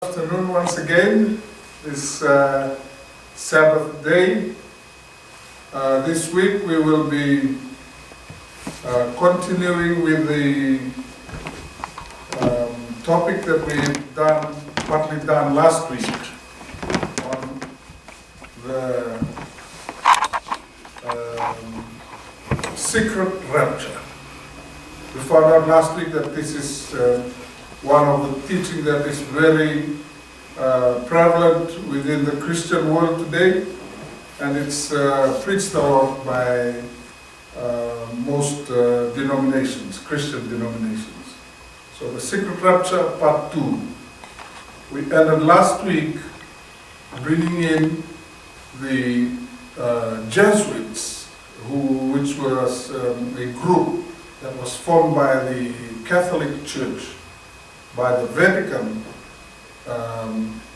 Afternoon once again, this Sabbath day. This week we will be continuing with the topic that we partly done last week on the secret rapture. We found out last week that this is one of the teaching that is very prevalent within the Christian world today, and it's preached a lot by most denominations, Christian denominations. So the secret rapture, part 2. We ended last week bringing in the Jesuits, which was a group that was formed by the Catholic Church, by the Vatican,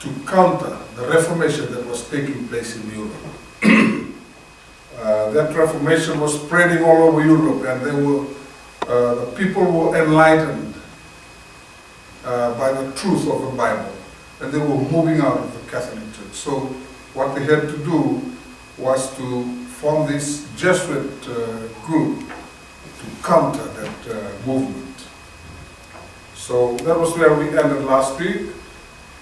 to counter the Reformation that was taking place in Europe. That Reformation was spreading all over Europe, and the people were enlightened by the truth of the Bible, and they were moving out of the Catholic Church. So what they had to do was to form this Jesuit group to counter that movement. So that was where we ended last week,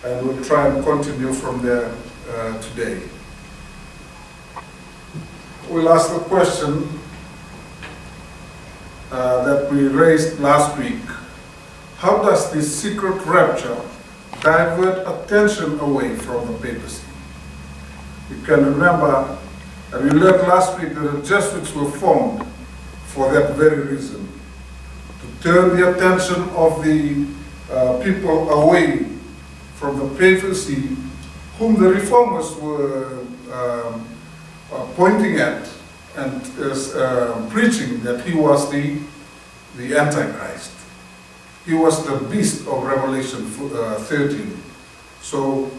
and we'll try and continue from there today. We'll ask the question that we raised last week. How does this secret rapture divert attention away from the papacy? You can remember, and we learned last week that the Jesuits were formed for that very reason, to turn the attention of the people away from the papacy, whom the reformers were pointing at and preaching that he was the Antichrist. He was the beast of Revelation 13. So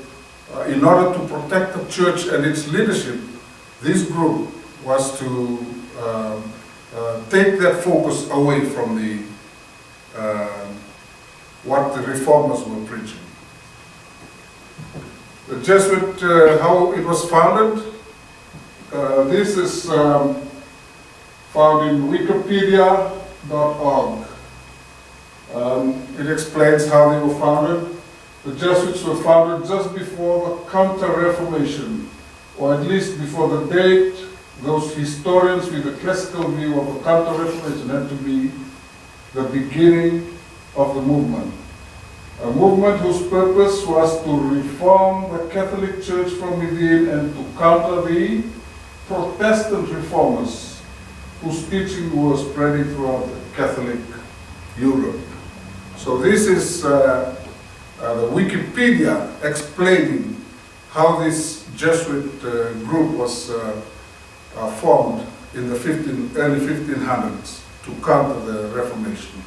in order to protect the church and its leadership, this group was to take that focus away from what the reformers were preaching. The Jesuit, how it was founded, this is found in wikipedia.org. It explains how they were founded. The Jesuits were founded just before the Counter-Reformation, or at least before the date those historians with a classical view of the Counter-Reformation had to be the beginning of the movement. A movement whose purpose was to reform the Catholic Church from within and to counter the Protestant reformers whose teaching was spreading throughout Catholic Europe. So this is the Wikipedia explaining how this Jesuit group was formed in the early 1500s to counter the Reformation.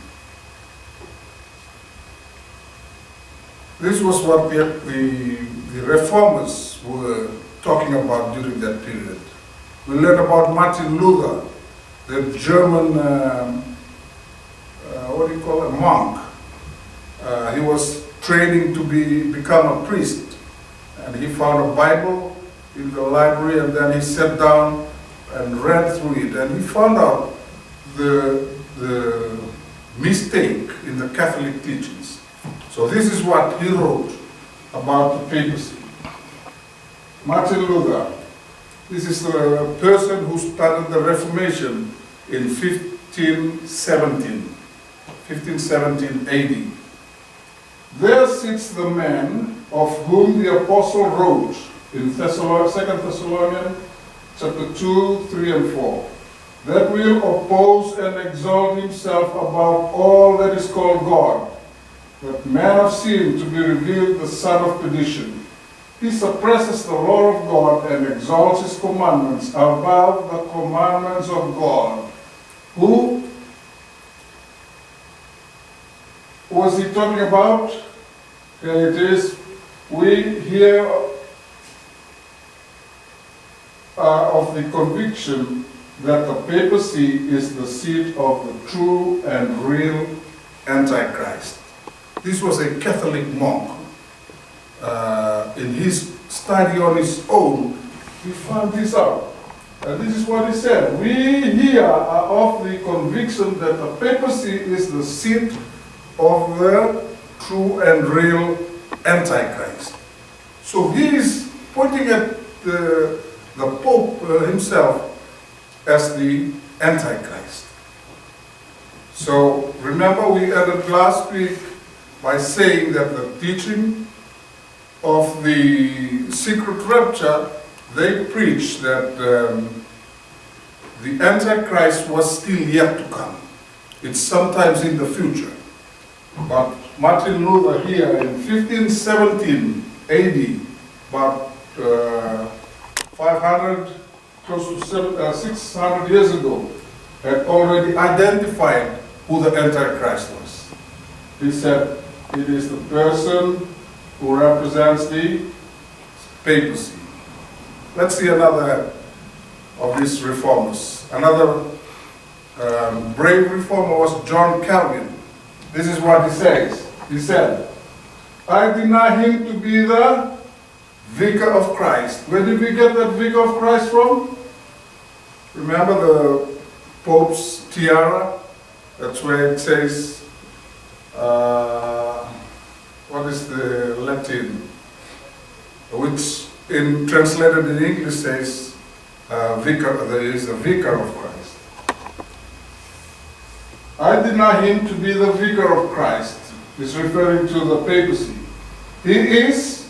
This was what the reformers were talking about during that period. We learned about Martin Luther, the German, monk. He was training to become a priest, and he found a Bible in the library, and then he sat down and read through it, and he found out the mistake in the Catholic teachings. So this is what he wrote about the papacy. Martin Luther, this is the person who started the Reformation in 1517 AD. There sits the man of whom the apostle wrote in 2 Thessalonians chapter 2, 3 and 4, that will oppose and exalt himself above all that is called God, that man of sin to be revealed the son of perdition. He suppresses the law of God and exalts his commandments above the commandments of God. Who was he talking about? Here it is. We hear of the conviction that the papacy is the seat of the true and real Antichrist. This was a Catholic monk in his study on his own, he found this out. And this is what he said: "We here are of the conviction that the papacy is the seat of the true and real Antichrist." So he is pointing at the Pope himself as the Antichrist. So remember, we ended last week by saying that the teaching of the secret rapture, they preach that the Antichrist was still yet to come. It's sometimes in the future. But Martin Luther here in 1517 AD, about 500, close to 600 years ago, had already identified who the Antichrist was. He said it is the person who represents the papacy. Let's see another of these reformers. Another brave reformer was John Calvin. This is what he says. He said, "I deny him to be the vicar of Christ." Where did we get that vicar of Christ from? Remember the Pope's tiara? That's where it says, what is the Latin? Which translated in English says, vicar, there is a vicar of Christ. "I deny him to be the vicar of Christ." He's referring to the papacy. He is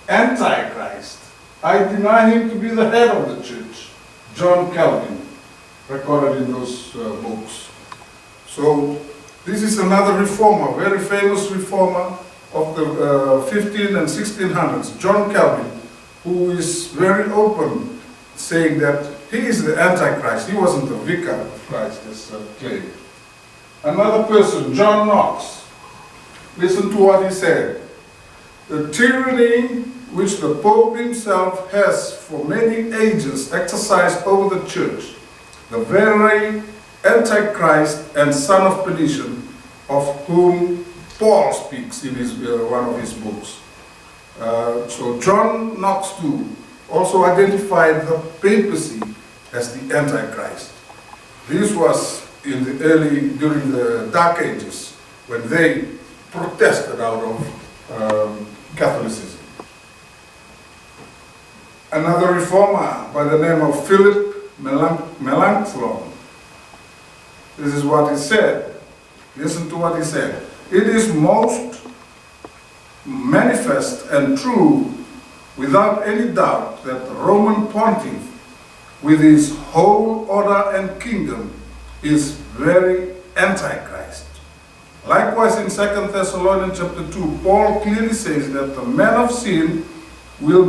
Antichrist. "I deny him to be the head of the church." John Calvin, recorded in those books. So this is another reformer, very famous reformer of the 15 and 1600s, John Calvin, who is very open, saying that he is the Antichrist. He wasn't the vicar of Christ, as claimed. Another person, John Knox. Listen to what he said. "The tyranny which the Pope himself has for many ages exercised over the Church, the very Antichrist and son of perdition, of whom Paul speaks in one of his books." So John Knox too also identified the papacy as the Antichrist. This was during the Dark Ages, when they protested out of Catholicism. Another reformer by the name of Philip Melanchthon. This is what he said. Listen to what he said. "It is most manifest and true, without any doubt, that the Roman Pontiff, with his whole order and kingdom, is very Antichrist. Likewise, in 2 Thessalonians chapter 2, Paul clearly says that the man of sin will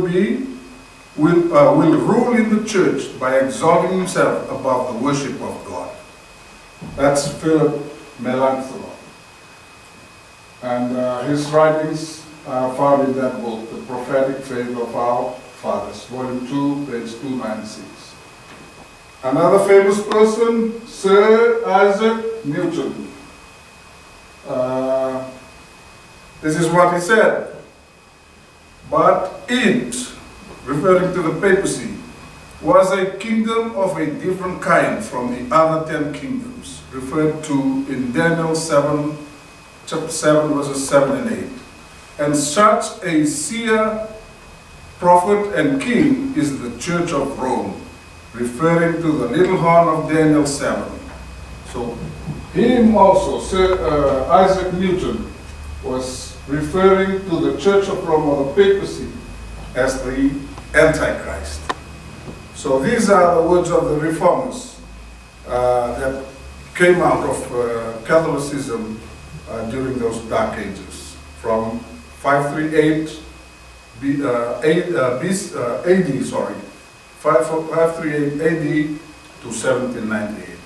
rule in the church by exalting himself above the worship of God." That's Philip Melanchthon. And his writings are found in that book, The Prophetic Faith of Our Fathers, volume 2, page 296. Another famous person, Sir Isaac Newton. This is what he said. "But it," referring to the papacy, "was a kingdom of a different kind from the other 10 kingdoms, referred to in Daniel 7, chapter 7, verses 7 and 8. And such a seer, prophet, and king is the Church of Rome," referring to the little horn of Daniel 7. So him also, Sir Isaac Newton, was referring to the Church of Rome, or the papacy, as the Antichrist. So these are the words of the reformers that came out of Catholicism during those Dark Ages, from 538 AD, 538 AD to 1798.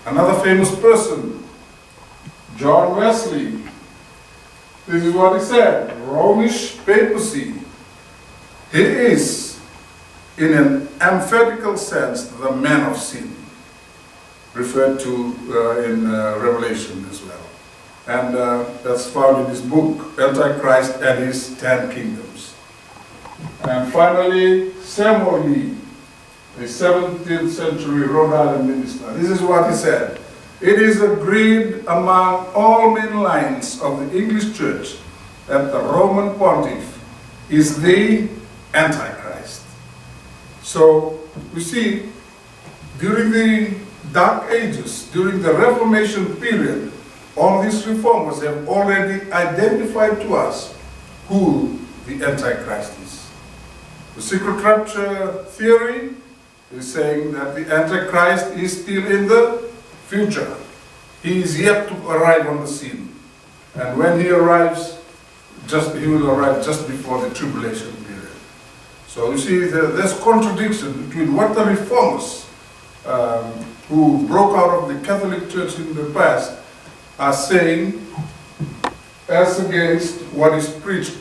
Another famous person, John Wesley. This is what he said: "Romish papacy. He is, in an emphatical sense, the man of sin," referred to in Revelation as well. And that's found in his book, Antichrist and His 10 Kingdoms. And finally, Samuel Lee, a 17th century Rhode Island minister. This is what he said. It is agreed among all main lines of the English church that the Roman pontiff is the Antichrist. So, we see, during the Dark Ages, during the Reformation period, all these reformers have already identified to us who the Antichrist is. The secret rapture theory is saying that the Antichrist is still in the future. He is yet to arrive on the scene. And when he arrives, he will arrive just before the tribulation period. So you see, there's contradiction between what the reformers who broke out of the Catholic Church in the past are saying as against what is preached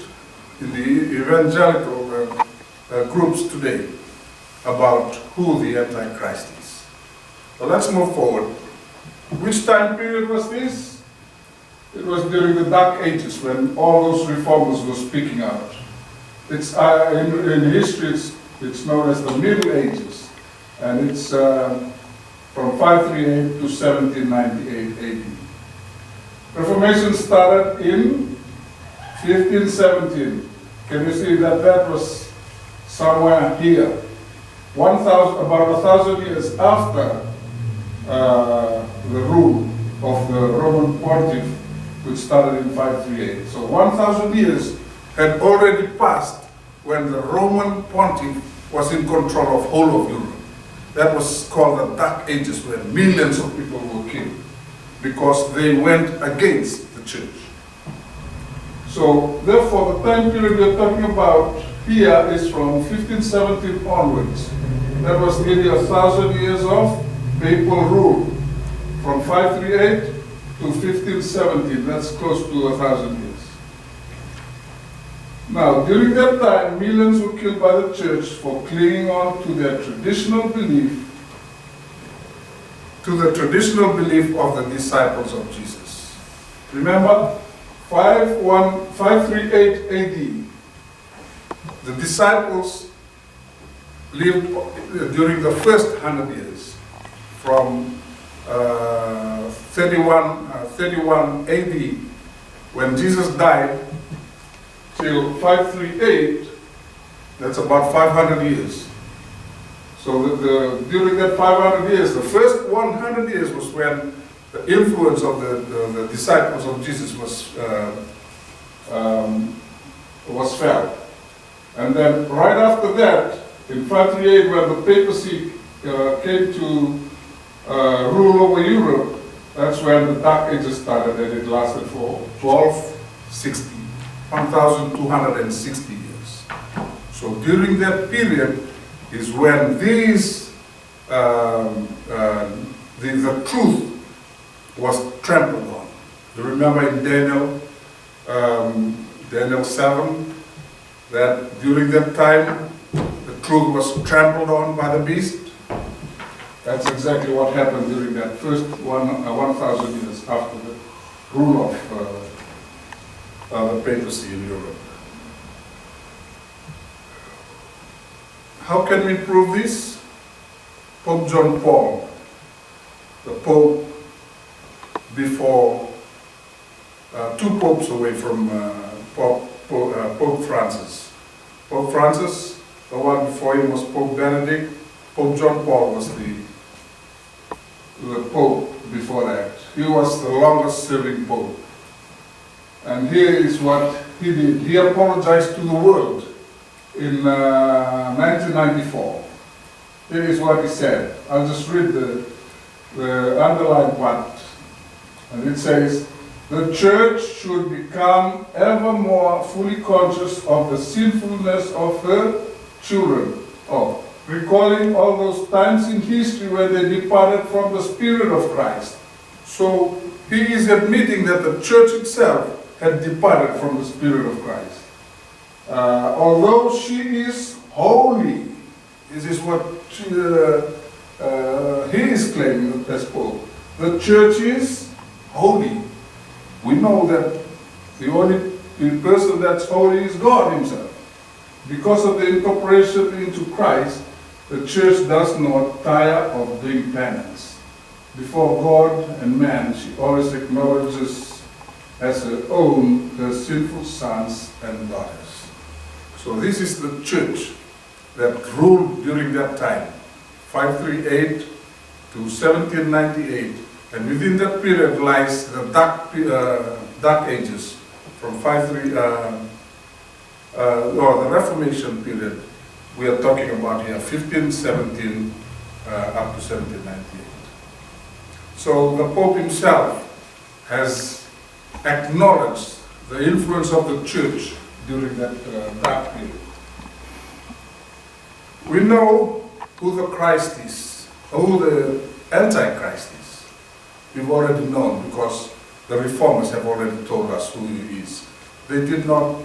in the evangelical groups today about who the Antichrist is. So let's move forward. Which time period was this? It was during the Dark Ages when all those reformers were speaking out. It's in history it's known as the Middle Ages, and it's from 538 to 1798 AD. Reformation started in 1517. Can you see that was somewhere here? About 1,000 years after the rule of the Roman pontiff, which started in 538. So 1,000 years had already passed when the Roman pontiff was in control of whole of Europe. That was called the Dark Ages, where millions of people were killed because they went against the church. So therefore, the time period we're talking about here is from 1517 onwards. That was nearly 1,000 years of papal rule. From 538 to 1517, that's close to 1,000 years. Now, during that time, millions were killed by the church for clinging on to their traditional belief, of the disciples of Jesus. Remember, 538 AD, the disciples lived during the first 100 years, from 31 AD, when Jesus died, till 538, that's about 500 years. So during that 500 years, the first 100 years was when the influence of the disciples of Jesus was felt. And then right after that, in 538, when the papacy came to rule over Europe, that's when the Dark Ages started, and it lasted for 1,260 years. So during that period is when the truth was trampled on. You remember in Daniel 7, that during that time, the truth was trampled on by the beast? That's exactly what happened during that first 1,000 years after the rule of the papacy in Europe. How can we prove this? Pope John Paul, the Pope before, two popes away from Pope Francis. Pope Francis, the one before him was Pope Benedict. Pope John Paul was the Pope before that. He was the longest serving Pope. And here is what he did. He apologized to the world in 1994. Here is what he said. I'll just read the underlined part. And it says, "The church should become ever more fully conscious of the sinfulness of her children, recalling all those times in history where they departed from the Spirit of Christ." So he is admitting that the church itself had departed from the Spirit of Christ. Although she is holy, this is what he is claiming as Pope. The church is holy. we know that the only person that's holy is God himself. Because of the incorporation into Christ, the church does not tire of doing penance. Before God and man, she always acknowledges as her own her sinful sons and daughters. So this is the church that ruled during that time, 538 to 1798. And within that period lies the Dark Ages, from or the Reformation period. We are talking about here 1517 up to 1798. So the Pope himself has acknowledged the influence of the church during that dark period. We know who the Christ is, who the Antichrist is. We've already known because the reformers have already told us who he is. They did not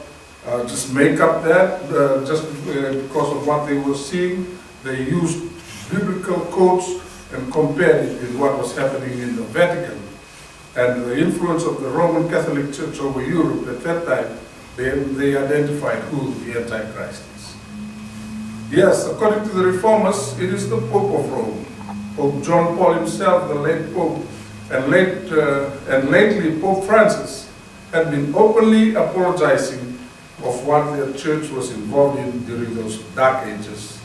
just make up that just because of what they were seeing. They used biblical quotes and compared it with what was happening in the Vatican and the influence of the Roman Catholic Church over Europe at that time. They identified who the Antichrist is. Yes, according to the reformers, it is the Pope of Rome, Pope John Paul himself, the late Pope, and lately Pope Francis had been openly apologizing of what the church was involved in during those dark ages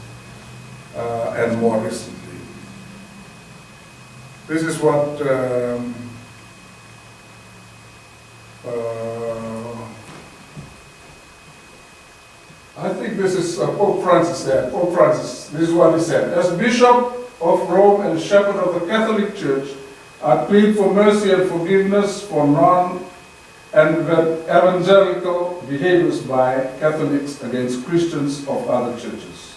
and more recently. This is what I think this is Pope Francis said. Pope Francis, this is what he said. As Bishop of Rome and Shepherd of the Catholic Church, I plead for mercy and forgiveness for non-evangelical behaviors by Catholics against Christians of other churches.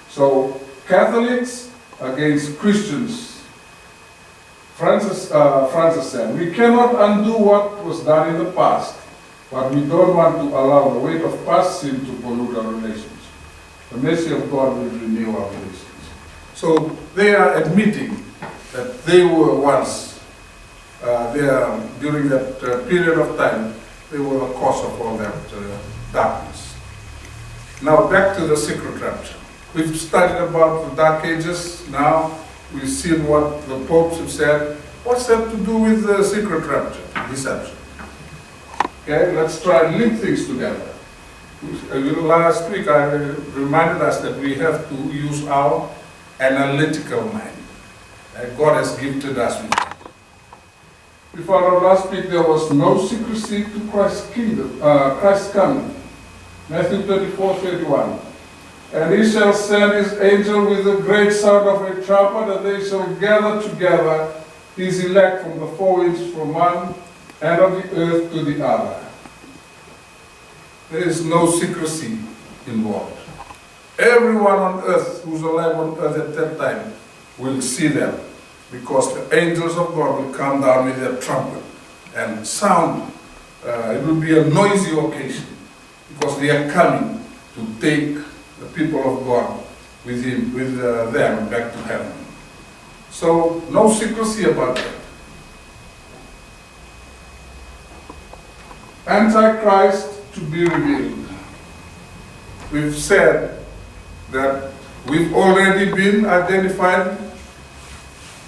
So, Catholics against Christians. Francis said, we cannot undo what was done in the past, but we don't want to allow the weight of past sin to pollute our relations. The mercy of God will renew our relations. So they are admitting that they were once, during that period of time, they were the cause of all that darkness. Now back to the secret rapture. We've studied about the Dark Ages. Now we've seen what the popes have said. What's that to do with the secret rapture, deception? Okay, let's try and link things together. Last week I reminded us that we have to use our analytical mind that God has gifted us with. We found out last week there was no secrecy to Christ's kingdom, Christ's coming. Matthew 24:31. And he shall send his angel with a great sound of a trumpet, and they shall gather together his elect from the four winds from one end of the earth to the other. There is no secrecy involved. Everyone on earth who's alive on earth at that time will see them, because the angels of God will come down with their trumpet and sound. It will be a noisy occasion, because they are coming to take the people of God with them back to heaven. So no secrecy about that. Antichrist to be revealed. We've said that we've already been identified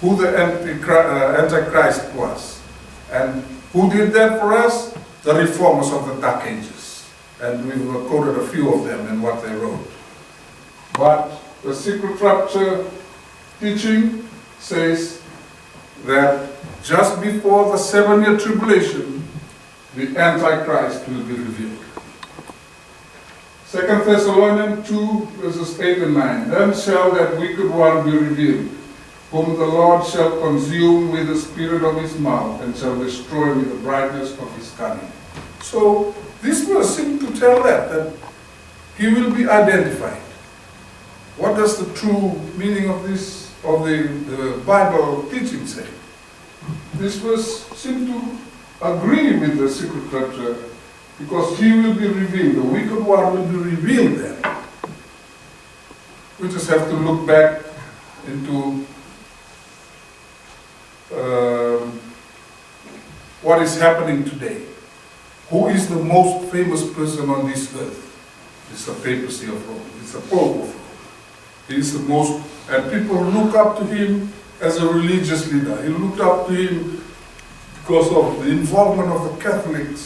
who the Antichrist was. And who did that for us? The reformers of the Dark Ages. And we've quoted a few of them in what they wrote. But the secret rapture teaching says that just before the 7-year tribulation, the Antichrist will be revealed. 2 Thessalonians 2, verses 8 and 9. Then shall that wicked one be revealed, whom the Lord shall consume with the spirit of his mouth, and shall destroy with the brightness of his coming. So this verse seems to tell that he will be identified. What does the true meaning of this, of the Bible teaching say? This verse seems to agree with the secret rapture, because he will be revealed. The wicked one will be revealed then. We just have to look back into what is happening today. Who is the most famous person on this earth? It's the papacy of Rome. It's the Pope of Rome. He is the most, and people look up to him as a religious leader. He looked up to him because of the involvement of the Catholic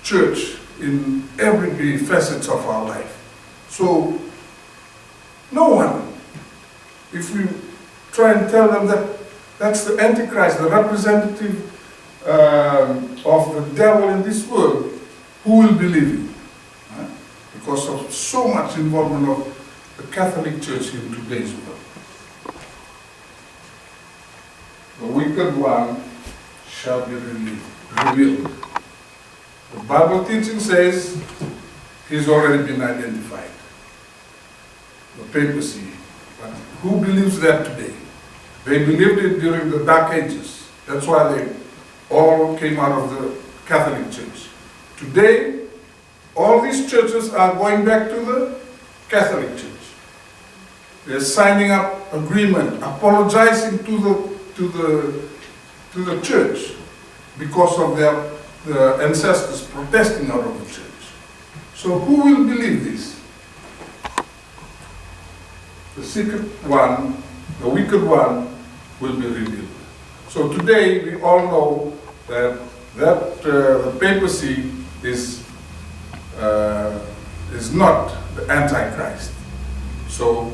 Church in every facets of our life. So, no one, if we try and tell them that that's the Antichrist, the representative of the devil in this world, who will believe him? Because of so much involvement of the Catholic Church in today's world. The wicked one shall be revealed. The Bible teaching says he's already been identified. The papacy. But who believes that today? They believed it during the Dark Ages. That's why they all came out of the Catholic Church. Today, all these churches are going back to the Catholic Church. They're signing up agreement, apologizing to the church because of their ancestors protesting out of the church. So who will believe this? The secret one, the wicked one, will be revealed. So today we all know that the papacy is not the Antichrist. So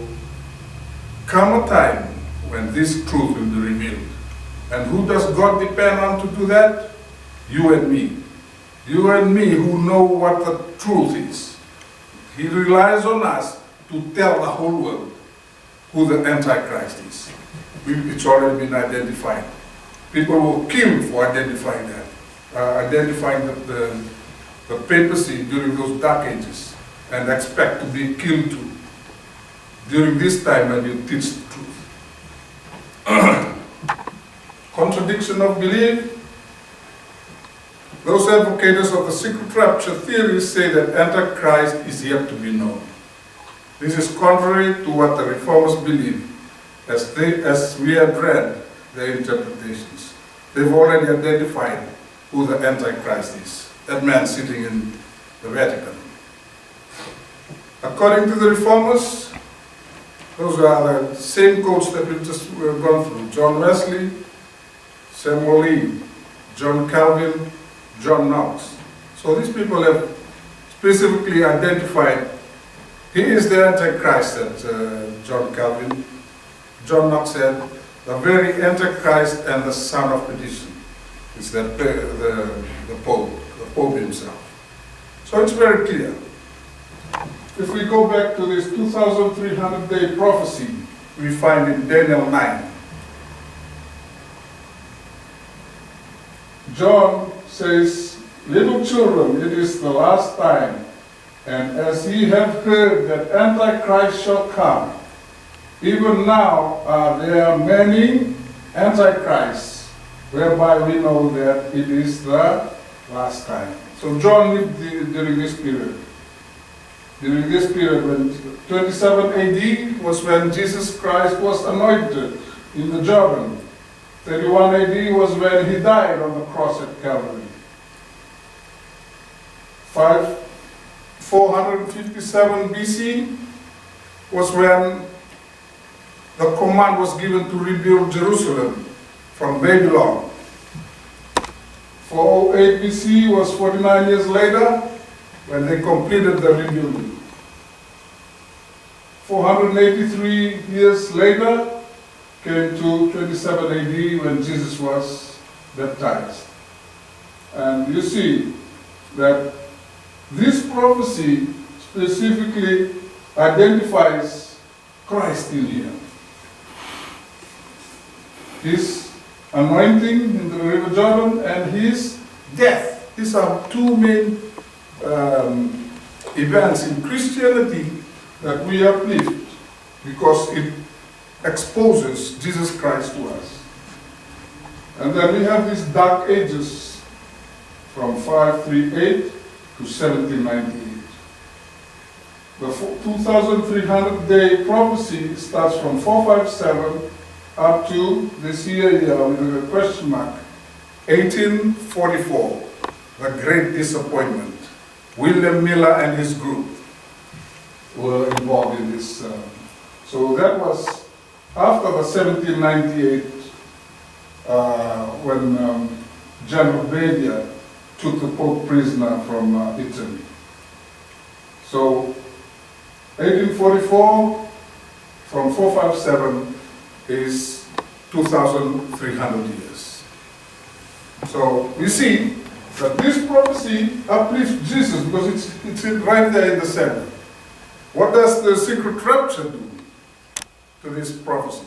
come a time when this truth will be revealed. And who does God depend on to do that? You and me. You and me who know what the truth is. He relies on us to tell the whole world who the Antichrist is. It's already been identified. People were killed for identifying that. Identifying the papacy during those Dark Ages, and expect to be killed too during this time when you teach the truth. Contradiction of belief. Those advocates of the secret rapture theory say that Antichrist is yet to be known. This is contrary to what the reformers believe, as we have read their interpretations. They've already identified who the Antichrist is, that man sitting in the Vatican. According to the reformers, those are the same quotes that we've just gone through. John Wesley, Samuel Lee, John Calvin, John Knox. So these people have specifically identified, he is the Antichrist, that John Calvin. John Knox said, the very Antichrist and the son of perdition. It's the Pope himself. So it's very clear. If we go back to this 2,300-day prophecy we find in Daniel 9, John says, little children, it is the last time, and as ye have heard that Antichrist shall come, even now are there many Antichrists, whereby we know that it is the last time. So John lived during this period. During this period, when 27 AD was when Jesus Christ was anointed in the Jordan. 31 AD was when he died on the cross at Calvary. 457 BC was when the command was given to rebuild Jerusalem from Babylon. 408 BC was 49 years later when they completed the rebuilding. 483 years later came to 27 AD when Jesus was baptized. And you see that this prophecy specifically identifies Christ in here. His anointing in the River Jordan and his death. These are two main events in Christianity that we uplift because it exposes Jesus Christ to us. And then we have these Dark Ages from 538 to 1798. The 2,300-day prophecy starts from 457 up to this year with a question mark, 1844, the Great Disappointment. William Miller and his group were involved in this. So that was after the 1798, when General Badia took the Pope prisoner from Italy. So 1844 from 457 is 2,300 years. So we see that this prophecy uplifts Jesus because it's right there in the center. What does the secret rapture do to this prophecy?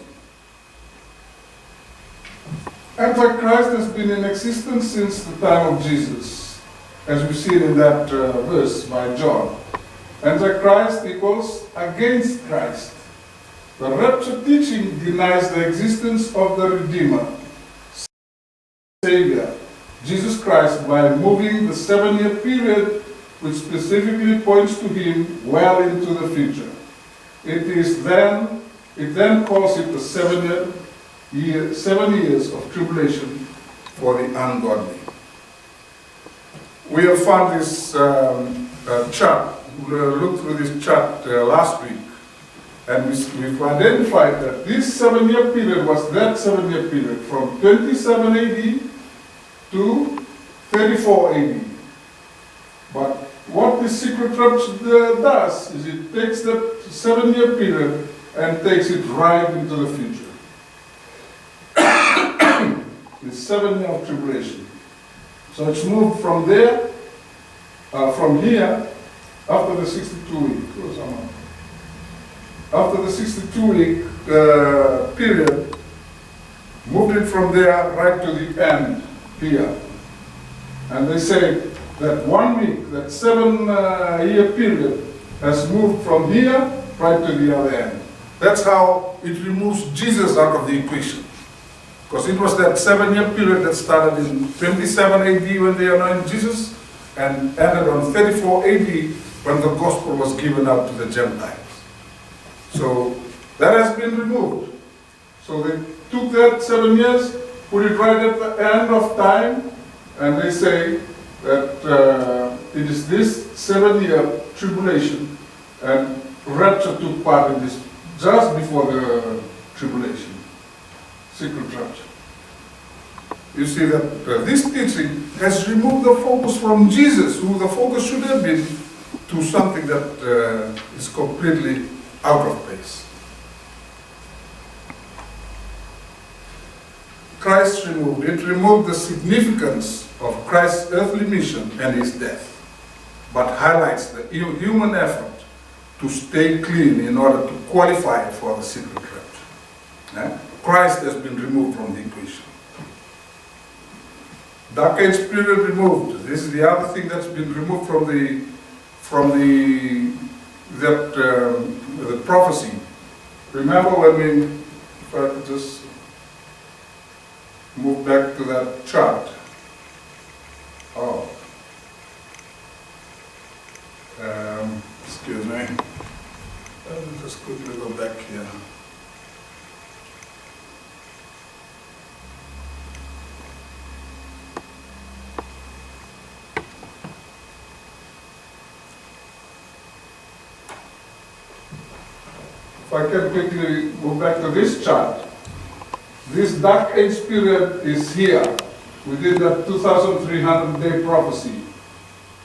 Antichrist has been in existence since the time of Jesus, as we see in that verse by John. Antichrist equals against Christ. The rapture teaching denies the existence of the Redeemer, Savior, Jesus Christ, by moving the 7-year period, which specifically points to him well into the future. It then calls it the 7 years of tribulation for the ungodly. We have found this chart. We looked through this chart last week, and we've identified that this 7-year period was that 7-year period from 27 AD to 34 AD. But what the secret rapture does is it takes that 7-year period and takes it right into the future. It's 7 years of tribulation. So it's moved from there, from here, after the 62-week. After the 62-week period, moved it from there right to the end here. And they say that 1 week, that 7-year period, has moved from here right to the other end. That's how it removes Jesus out of the equation. Because it was that 7-year period that started in 27 AD when they anointed Jesus and ended on 34 AD when the gospel was given out to the Gentiles. So that has been removed. So they took that 7 years, put it right at the end of time, and they say that it is this 7-year tribulation, and rapture took part in this just before the tribulation. Secret rapture. You see that this teaching has removed the focus from Jesus, who the focus should have been, to something that is completely out of place. Christ removed. It removed the significance of Christ's earthly mission and his death, but highlights the human effort to stay clean in order to qualify for the secret rapture. Christ has been removed from the equation. Dark Age period removed. This is the other thing that's been removed from the prophecy. Remember when we, if I could just move back to that chart. Excuse me. Let me just quickly go back here. If I can quickly go back to this chart, this Dark Age period is here, within that 2,300-day prophecy,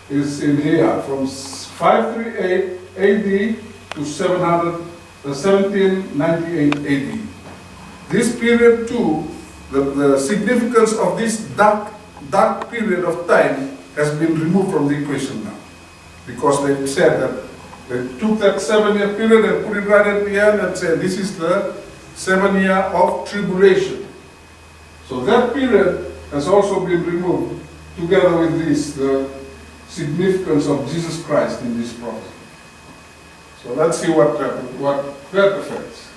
is in here, from 538 AD to 1798 AD. This period too, the significance of this dark period of time has been removed from the equation now, because they said that they took that 7-year period and put it right at the end and said this is the 7 year of tribulation. So that period has also been removed together with this, the significance of Jesus Christ in this prophecy. So let's see what that affects.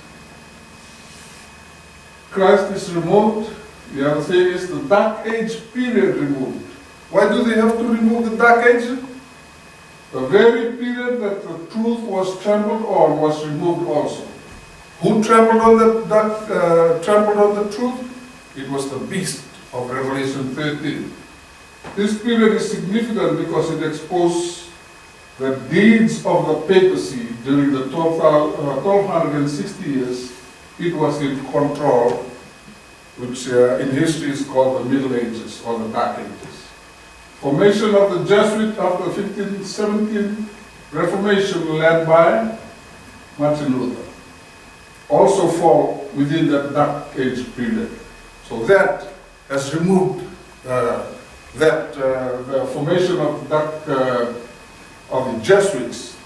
Christ is removed. The other thing is the Dark Age period removed. Why do they have to remove the Dark Age? The very period that the truth was trampled on was removed also. Who trampled on the truth? It was the beast of Revelation 13. This period is significant because it exposes the deeds of the papacy during the 1260 years it was in control, which in history is called the Middle Ages or the Dark Ages. Formation of the Jesuit after 1517 Reformation led by Martin Luther also fall within that Dark Age period. So that has removed the formation of the Jesuits,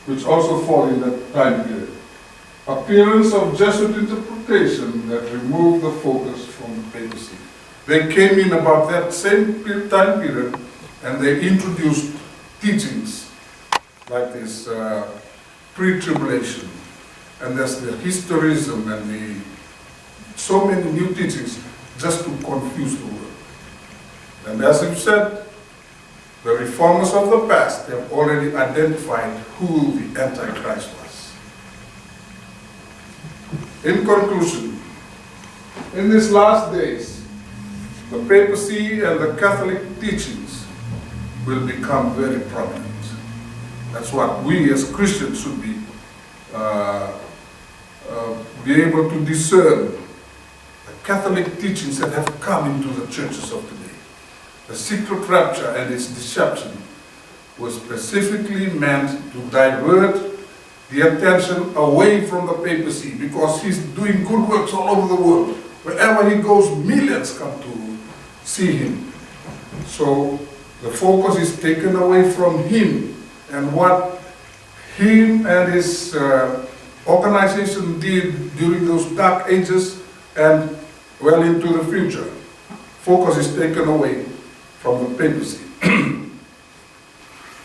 which also fall in that time period. Appearance of Jesuit interpretation that removed the focus from the papacy. They came in about that same time period and they introduced teachings like this pre-tribulation, and there's the historism and so many new teachings just to confuse the world. And as I've said, the reformers of the past have already identified who the Antichrist was. In conclusion, in these last days, the papacy and the Catholic teachings will become very prominent. That's what we as Christians should be able to discern. The Catholic teachings that have come into the churches of today. The secret rapture and its deception was specifically meant to divert the attention away from the papacy, because he's doing good works all over the world. Wherever he goes, millions come to see him. So the focus is taken away from him and what him and his organization did during those dark ages and well into the future. Focus is taken away from the papacy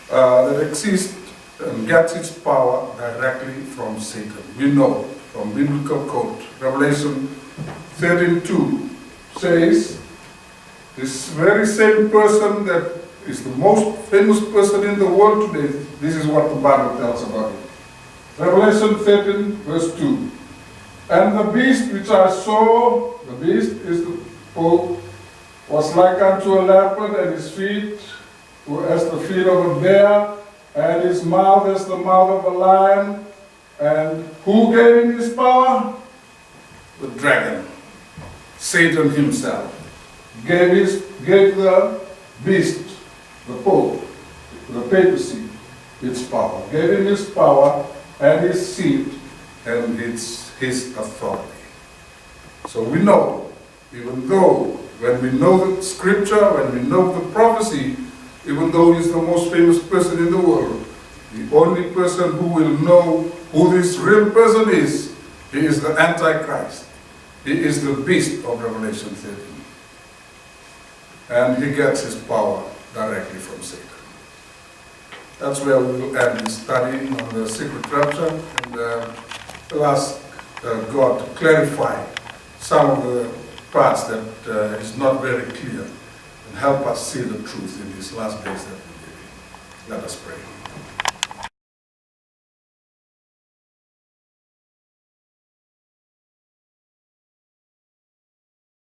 that exists and gets its power directly from Satan. We know from biblical quote, Revelation 13:2 says, this very same person that is the most famous person in the world today, this is what the Bible tells about him. Revelation 13 verse 2. And the beast which I saw, the beast is the Pope, was like unto a leopard, and his feet were as the feet of a bear, and his mouth as the mouth of a lion. And who gave him his power? The dragon, Satan himself, gave the beast, the Pope, the papacy, its power. Gave him his power and his seat and his authority. So we know, even though when we know the scripture, when we know the prophecy, even though he's the most famous person in the world, the only person who will know who this real person is, he is the Antichrist. He is the beast of Revelation 13. And he gets his power directly from Satan. That's where we will end this study on the secret rapture, and we'll ask God to clarify some of the parts that is not very clear and help us see the truth in these last days that we're living. Let us pray.